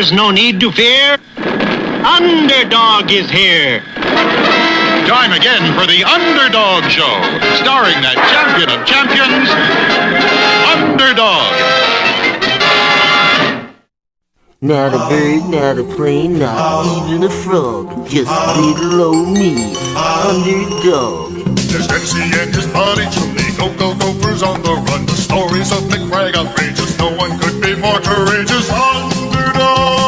There's no need to fear. Underdog is here. Time again for the Underdog Show, starring that champion of champions, Underdog. Not a bird, not a plane, not even a frog. Just little old me, Underdog. There's MC and his buddy Julie, gophers on the run. The stories of Nick Bragg outrageous, no one could be more courageous. Underdog!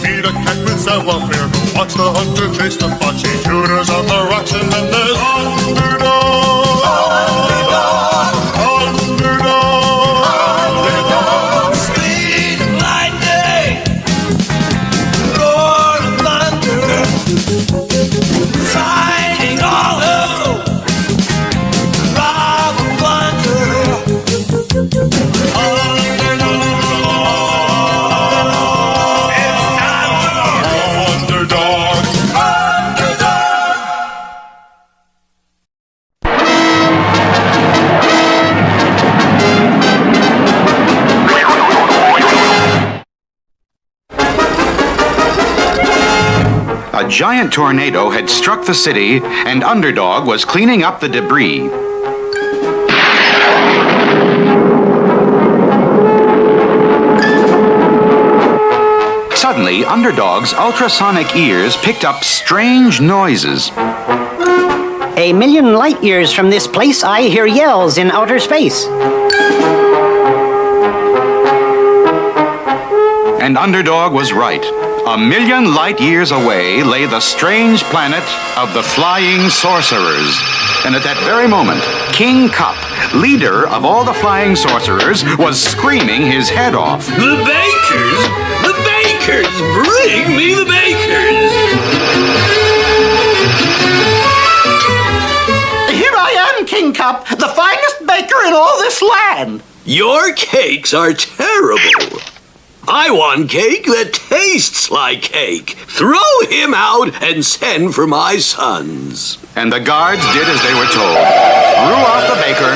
Meet a cat with Savoir-Faire. Go watch the hunter chase the fox. He Tooters on the rocks, and then there's Underdog. Underdog. Underdog. Speed of lightning, roar of thunder, fighting all who rob and plunder. A giant tornado had struck the city, and Underdog was cleaning up the debris. Suddenly, Underdog's ultrasonic ears picked up strange noises. A million light years from this place, I hear yells in outer space. And Underdog was right. A million light years away lay the strange planet of the Flying Sorcerers. And at that very moment, King Cup, leader of all the Flying Sorcerers, was screaming his head off. The bakers! The bakers! Bring me the bakers! Here I am, King Cup, the finest baker in all this land. Your cakes are terrible. I want cake that tastes like cake. Throw him out and send for my sons. And the guards did as they were told. Threw out the baker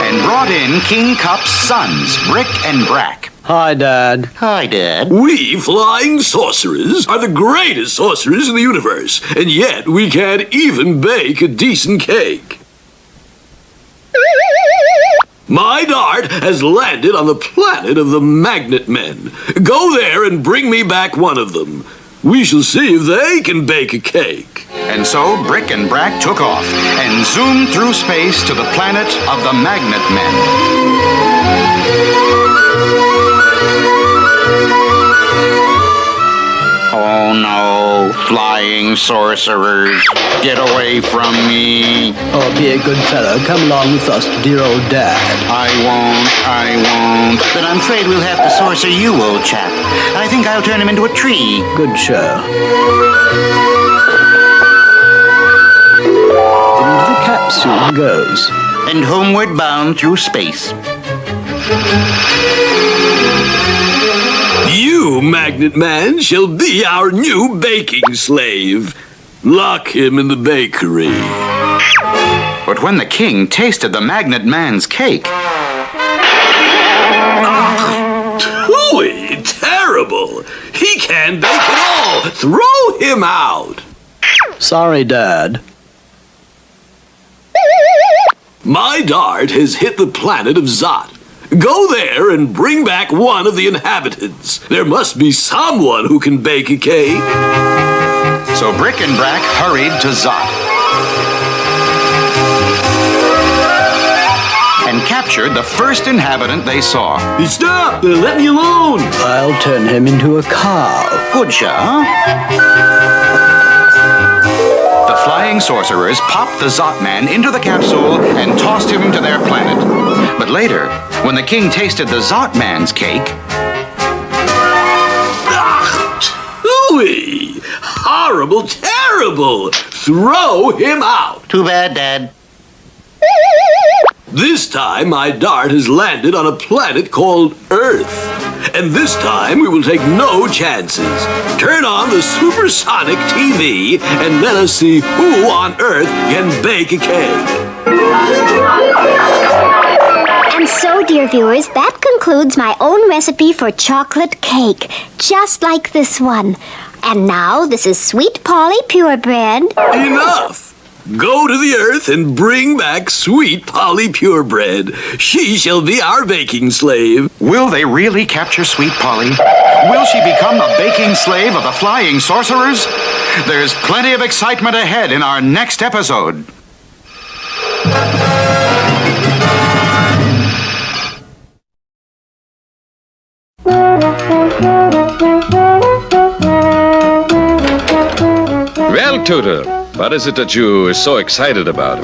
and brought in King Cup's sons, Brick and Brack. Hi, Dad. Hi, Dad. We Flying Sorcerers are the greatest sorcerers in the universe, and yet we can't even bake a decent cake. My dart has landed on the planet of the Magnet Men. Go there and bring me back one of them. We shall see if they can bake a cake. And so Brick and Brack took off and zoomed through space to the planet of the Magnet Men. Oh no, Flying Sorcerers, get away from me. Oh, be a good fellow. Come along with us to dear old Dad. I won't. But I'm afraid we'll have to sorcer you, old chap. I think I'll turn him into a tree. Good show. Into the capsule goes. And homeward bound through space. You, Magnet Man, shall be our new baking slave. Lock him in the bakery. But when the king tasted the Magnet Man's cake... Tooey! Terrible! He can't bake at all! Throw him out! Sorry, Dad. My dart has hit the planet of Zot. Go there and bring back one of the inhabitants. There must be someone who can bake a cake. So Brick and Brack hurried to Zot and captured the first inhabitant they saw. Stop! Let me alone! I'll turn him into a cow. Good shot, The Flying Sorcerers popped the Zot Man into the capsule and tossed him to their planet. But later, when the king tasted the Zot Man's cake... Tooey! Horrible, terrible! Throw him out! Too bad, Dad. This time, my dart has landed on a planet called Earth. And this time, we will take no chances. Turn on the supersonic TV and let us see who on Earth can bake a cake. And so, dear viewers, that concludes my own recipe for chocolate cake, just like this one. And now, this is Sweet Polly Purebred. Enough! Go to the earth and bring back Sweet Polly Purebred. She shall be our baking slave. Will they really capture Sweet Polly? Will she become the baking slave of the Flying Sorcerers? There's plenty of excitement ahead in our next episode. Well, Tooter, what is it that you're so excited about,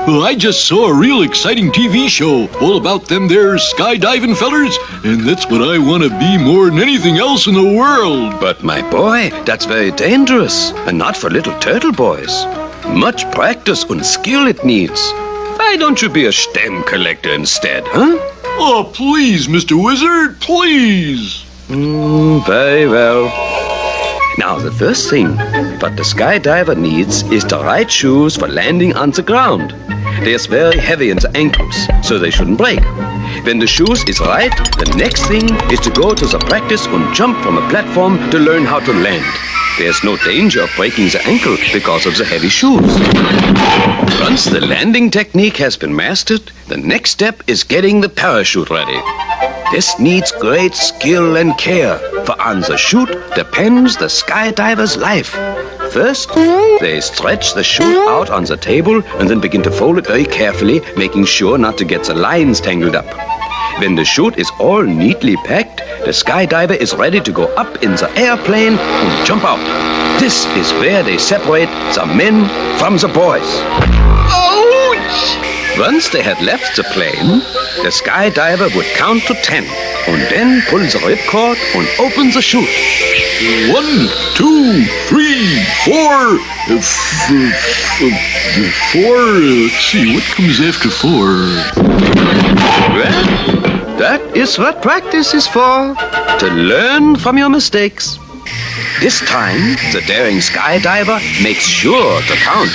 Well, I just saw a real exciting TV show all about them there skydiving fellers, and that's what I want to be more than anything else in the world. But, my boy, that's very dangerous, and not for little turtle boys. Much practice and skill it needs. Why don't you be a stem collector instead, huh? Oh, please, Mr. Wizard, please. Very well. Now, the first thing what the skydiver needs is the right shoes for landing on the ground. They're very heavy in the ankles, so they shouldn't break. When the shoes is right, the next thing is to go to the practice and jump from a platform to learn how to land. There's no danger of breaking the ankle because of the heavy shoes. Once the landing technique has been mastered, the next step is getting the parachute ready. This needs great skill and care, for on the chute depends the skydiver's life. First, they stretch the chute out on the table and then begin to fold it very carefully, making sure not to get the lines tangled up. When the chute is all neatly packed, the skydiver is ready to go up in the airplane and jump out. This is where they separate the men from the boys. Ouch! Once they had left the plane, the skydiver would count to 10 and then pull the ripcord and open the chute. 1, 2, 3, 4. 4. Let's see, what comes after 4? Well, that is what practice is for, to learn from your mistakes. This time, the daring skydiver makes sure to count.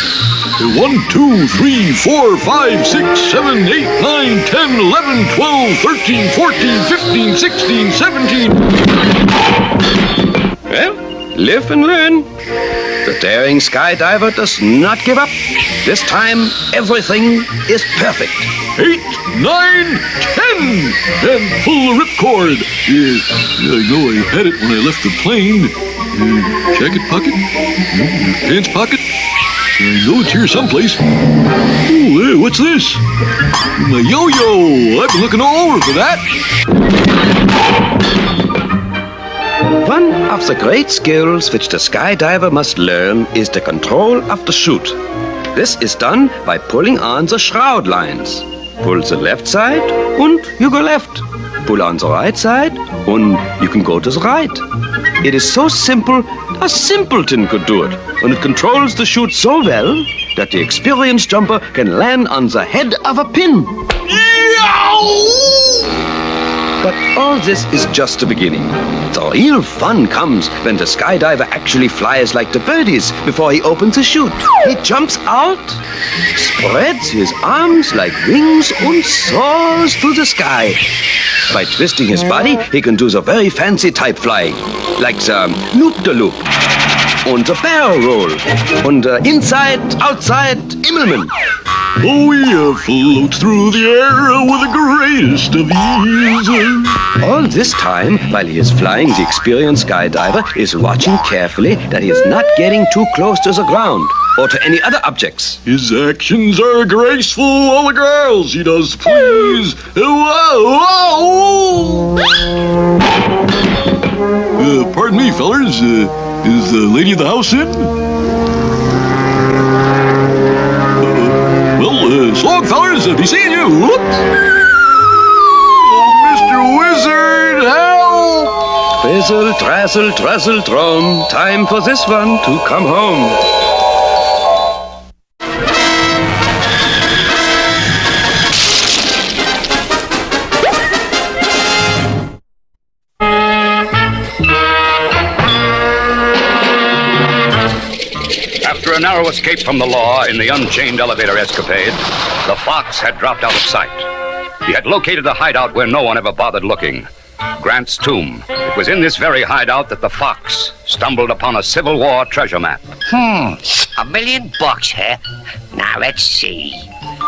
1, 2, 3, 4, 5, 6, 7, 8, 9, 10, 11, 12, 13, 14, 15, 16, 17. Well, live and learn. The daring skydiver does not give up. This time, everything is perfect. 8, 9, 10, and pull the ripcord. I know I had it when I left the plane. Jacket pocket, pants pocket. I know it's here someplace. Oh, what's this? My yo-yo. I've been looking all over for that. One of the great skills which the skydiver must learn is the control of the chute. This is done by pulling on the shroud lines. Pull the left side and you go left. Pull on the right side and you can go to the right. It is so simple, a simpleton could do it. And it controls the chute so well that the experienced jumper can land on the head of a pin. But all this is just the beginning. The real fun comes when the skydiver actually flies like the birdies before he opens the chute. He jumps out, spreads his arms like wings and soars through the sky. By twisting his body, he can do the very fancy type flying, like the loop-de-loop, and the barrel roll, and the inside-outside Immelman. Oh, he floats through the air with the greatest of ease. All this time, while he is flying, the experienced skydiver is watching carefully that he is not getting too close to the ground or to any other objects. His actions are graceful, all the girls he does please. Pardon me, fellers. Is the lady of the house in? So long, fellers. Be seeing you. Whoops. Oh, Mr. Wizard, help! Drizzle, drazzle, drazzle, drone. Time for this one to come home. After a narrow escape from the law in the unchained elevator escapade, the fox had dropped out of sight. He had located a hideout where no one ever bothered looking. Grant's tomb. It was in this very hideout that the fox stumbled upon a Civil War treasure map. $1 million, huh? Now, let's see.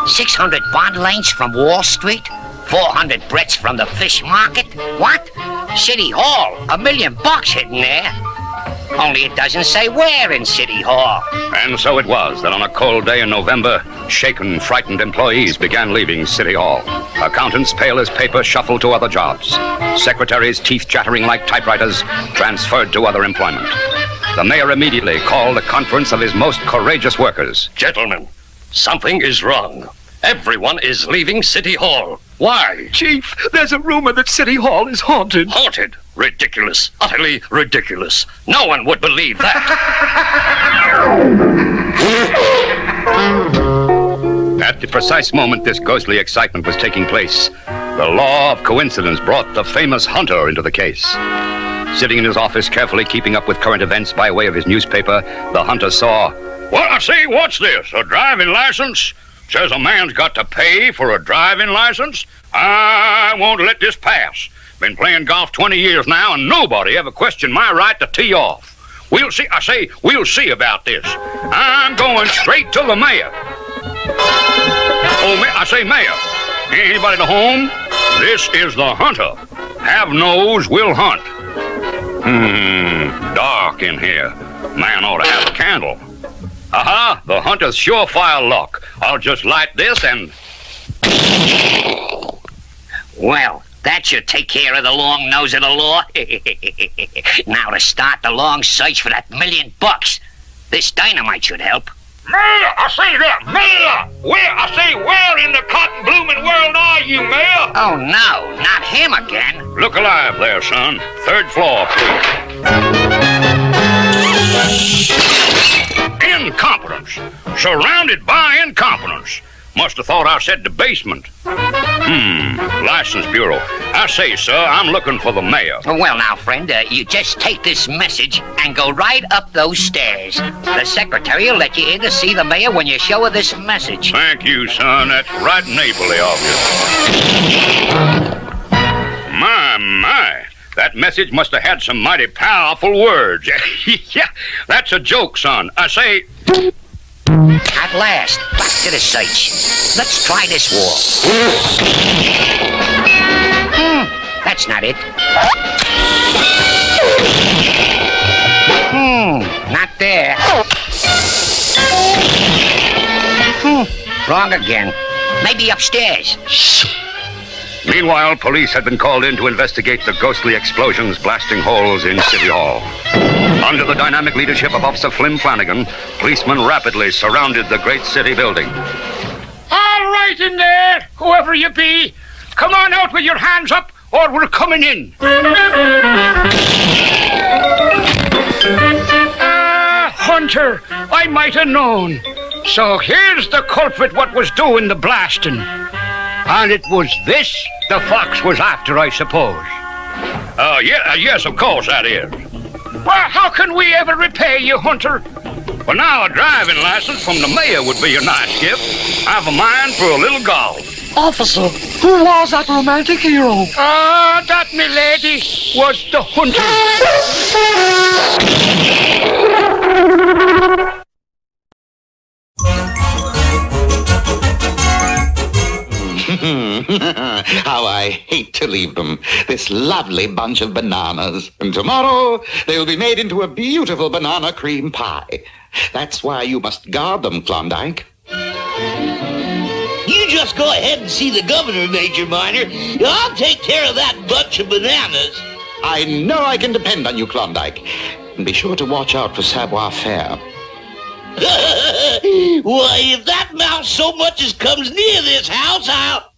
600 bond lanes from Wall Street? 400 Brits from the fish market? What? City Hall. $1 million hidden there. Only it doesn't say where in City Hall. And so it was that on a cold day in November, shaken, frightened employees began leaving City Hall. Accountants, pale as paper, shuffled to other jobs. Secretaries, teeth chattering like typewriters, transferred to other employment. The mayor immediately called a conference of his most courageous workers. Gentlemen, something is wrong. Everyone is leaving City Hall. Why? Chief, there's a rumor that City Hall is haunted. Haunted? Ridiculous. Utterly ridiculous. No one would believe that. At the precise moment this ghostly excitement was taking place, the law of coincidence brought the famous Hunter into the case. Sitting in his office, carefully keeping up with current events by way of his newspaper, the Hunter saw... Well, I see, what's this? A driving license? Says a man's got to pay for a driving license? I won't let this pass. Been playing golf 20 years now, and nobody ever questioned my right to tee off. We'll see, I say, we'll see about this. I'm going straight to the mayor. Oh, I say, mayor, anybody to home? This is the Hunter. Have nose, will hunt. Dark in here. Man ought to have a candle. Aha, the Hunter's surefire luck. I'll just light this and... Well, that should take care of the long nose of the law. Now to start the long search for that $1 million. This dynamite should help. Mayor, I say that, Mayor! Where in the cotton blooming world are you, Mayor? Oh, no, not him again. Look alive there, son. 3rd floor, please. Incompetence. Surrounded by incompetence. Must have thought I said the basement. License Bureau. I say, sir, I'm looking for the mayor. Well, now, friend, you just take this message and go right up those stairs. The secretary will let you in to see the mayor when you show her this message. Thank you, son. That's right neighborly of you. My. That message must have had some mighty powerful words. Yeah, that's a joke, son. I say... At last, back to the search. Let's try this wall. That's not it. Not there. Wrong again. Maybe upstairs. Meanwhile, police had been called in to investigate the ghostly explosions blasting holes in City Hall. Under the dynamic leadership of Officer Flim Flanagan, policemen rapidly surrounded the great city building. All right in there, whoever you be. Come on out with your hands up, or we're coming in. Hunter, I might have known. So here's the culprit what was doing the blasting. And it was this the fox was after, I suppose. Yes, of course that is. Well, how can we ever repay you, Hunter? Well, now a driving license from the mayor would be a nice gift. I've a mind for a little golf. Officer, who was that romantic hero? That, milady, was the Hunter. How I hate to leave them, this lovely bunch of bananas. And tomorrow, they'll be made into a beautiful banana cream pie. That's why you must guard them, Klondike. You just go ahead and see the governor, Major Minor. I'll take care of that bunch of bananas. I know I can depend on you, Klondike. And be sure to watch out for Savoir-Faire. Why, if that mouse so much as comes near this house, I'll...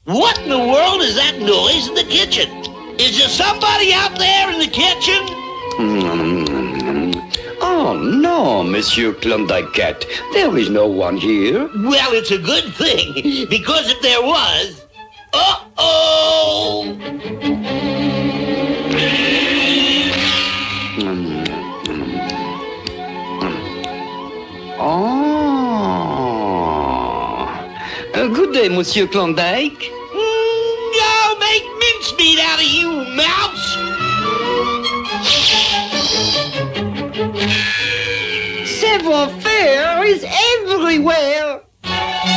What in the world is that noise in the kitchen? Is there somebody out there in the kitchen? Oh, no, Monsieur Klondike Cat. There is no one here. Well, it's a good thing, because if there was... Uh-oh! Oh. Good day, Monsieur Klondike. I'll make mincemeat out of you, mouse! Savoir-Faire is everywhere. I'll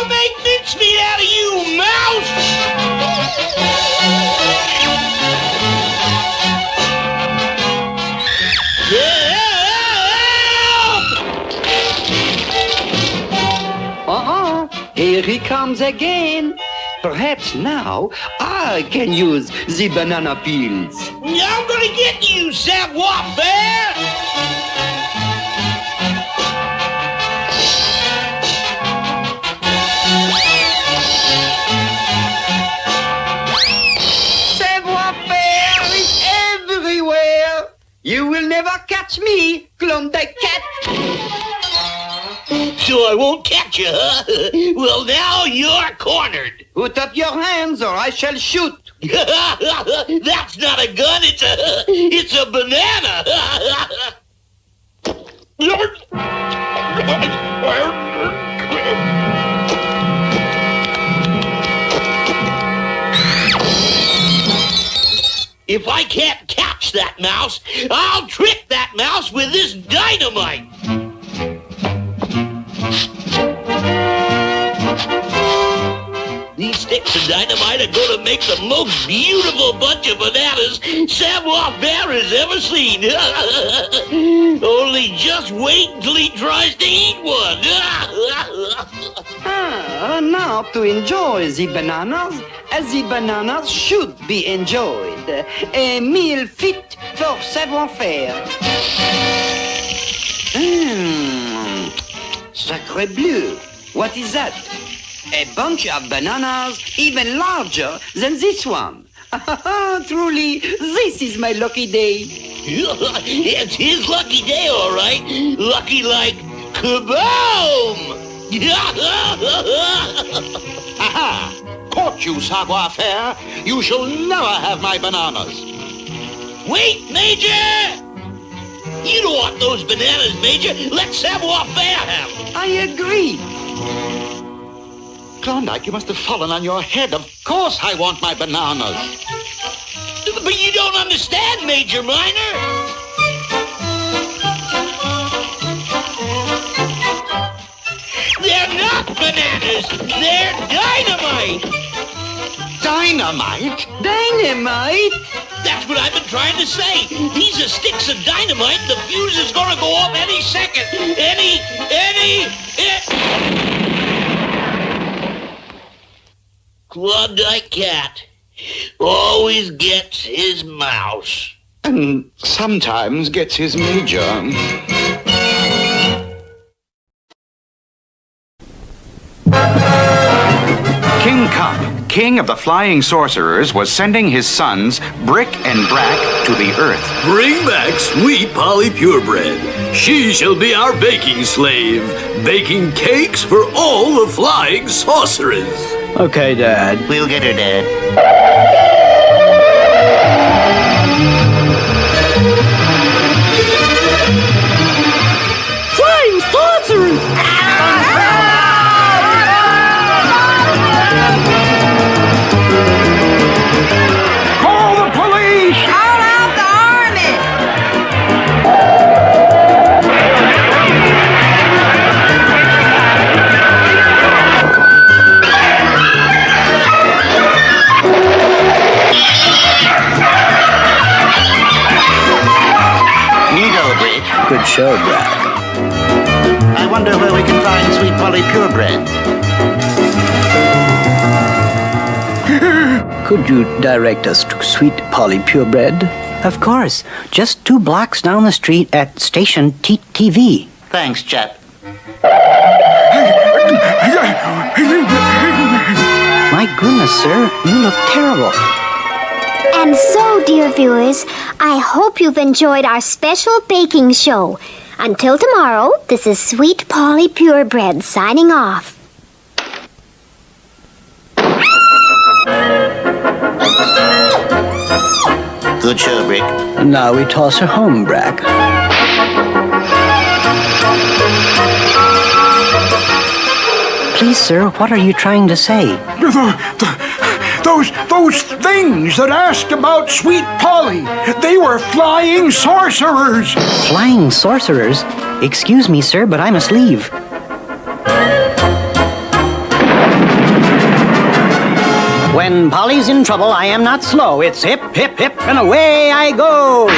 make mincemeat out of you, mouse! Here he comes again. Perhaps now I can use the banana peels. I'm gonna get you, Savoir-Faire! Savoir-Faire is everywhere. You will never catch me, Klondike cat. So I won't catch you, huh? Well, now you're cornered. Put up your hands or I shall shoot. That's not a gun, it's a banana. If I can't catch that mouse, I'll trick that mouse with this dynamite. These sticks of dynamite are going to make the most beautiful bunch of bananas Savoir-Faire has ever seen. Only just wait until he tries to eat one. Now to enjoy the bananas, as the bananas should be enjoyed. A meal fit for Savoir-Faire. Sacre bleu. What is that? A bunch of bananas even larger than this one. Truly, this is my lucky day. It's his lucky day, all right. Lucky like kaboom! Aha! Caught you, Savoir-Faire. You shall never have my bananas. Wait, Major! You don't want those bananas, Major. Let Savoir-Faire have them. I agree. Klondike, you must have fallen on your head. Of course I want my bananas. But you don't understand, Major Minor. They're not bananas. They're dynamite. Dynamite? Dynamite? That's what I've been trying to say. These are sticks of dynamite. The fuse is going to go off any second. Klondike cat always gets his mouse. And sometimes gets his major. King Cup, king of the Flying Sorcerers, was sending his sons, Brick and Brack, to the earth. Bring back sweet Polly Purebred. She shall be our baking slave, baking cakes for all the Flying Sorcerers. Okay, Dad. We'll get her, Dad. Flying Sorcerers! Call the police! Call out the army! Good show, Brack. I wonder where we can find sweet Polly Purebred. Could you direct us to sweet Polly Purebred? Of course. Just 2 blocks down the street at station TV. Thanks, chap. My goodness, sir, you look terrible. And so, dear viewers, I hope you've enjoyed our special baking show. Until tomorrow, this is Sweet Polly Purebred signing off. Good show, Brick. Now we toss her home, Brack. Please, sir, what are you trying to say? Those things that asked about Sweet Polly, they were flying sorcerers. Flying sorcerers? Excuse me, sir, but I must leave. When Polly's in trouble, I am not slow. It's hip, hip, hip, and away I go.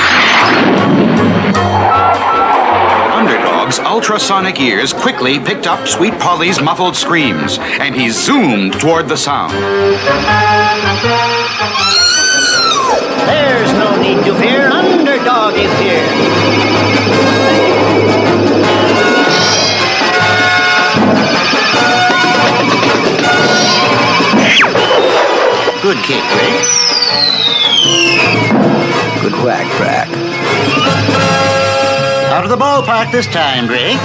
Underdog's ultrasonic ears quickly picked up Sweet Polly's muffled screams, and he zoomed toward the sound. There's no need to fear. Underdog is here. Good kick, Rick. Good whack, Brack. Out of the ballpark this time, Drake.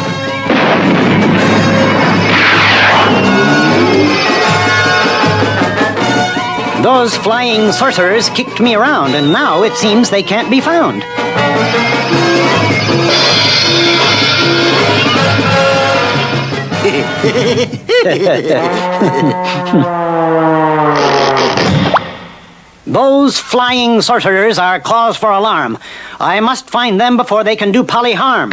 Those flying sorcerers kicked me around, and now it seems they can't be found. Those flying sorcerers are cause for alarm. I must find them before they can do Polly harm.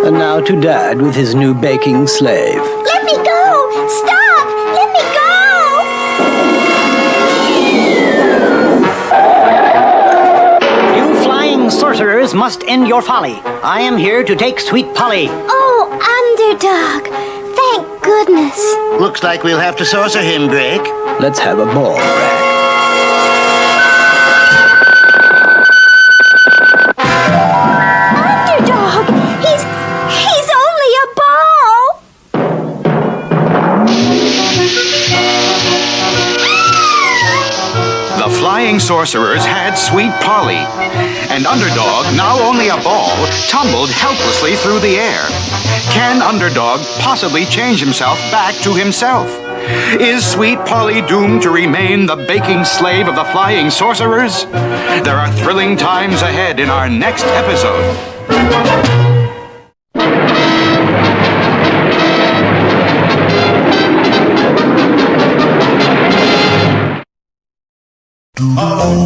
And now to Dad with his new baking slave. Let me go! Stop! Let me go! You flying sorcerers must end your folly. I am here to take Sweet Polly. Oh, Underdog. Thank goodness. Looks like we'll have to sorcerer him, Drake. Let's have a ball, Brack. Underdog! He's only a ball! The flying sorcerers had Sweet Polly, and Underdog, now only a ball, tumbled helplessly through the air. Can Underdog possibly change himself back to himself? Is Sweet Polly doomed to remain the baking slave of the flying sorcerers? There are thrilling times ahead in our next episode. Oh.